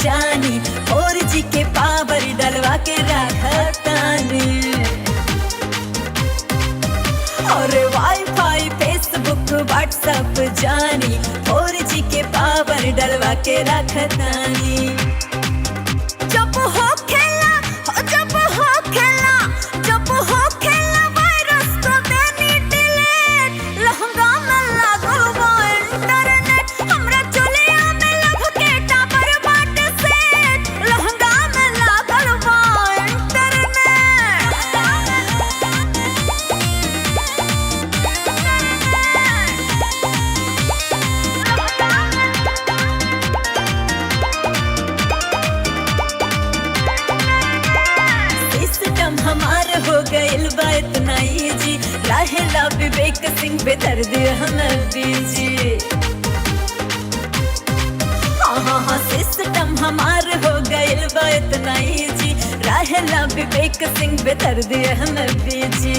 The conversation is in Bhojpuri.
जानी 4G के पावर डलवा के रखतानी। और वाईफाई फेसबुक व्हाट्सएप जानी 4G के पावर डलवा के रखतानी। जब हो खेला वायरस तो देनी डिलीट। लहंगा में लागल बा इंटरनेट, हमरा चुलिया में लभ के टावर बाट सेट। लहंगा में लागल बा इंटरनेट। सिस्टम हमार हो गइल बा इतना इजी, रहेला विवेक सिंह बेदर्द हम बीजी। हाँ सिस्टम हमार हो गइल बा इतना इजी, रहेला विवेक सिंह बेदर्द हम बीजी।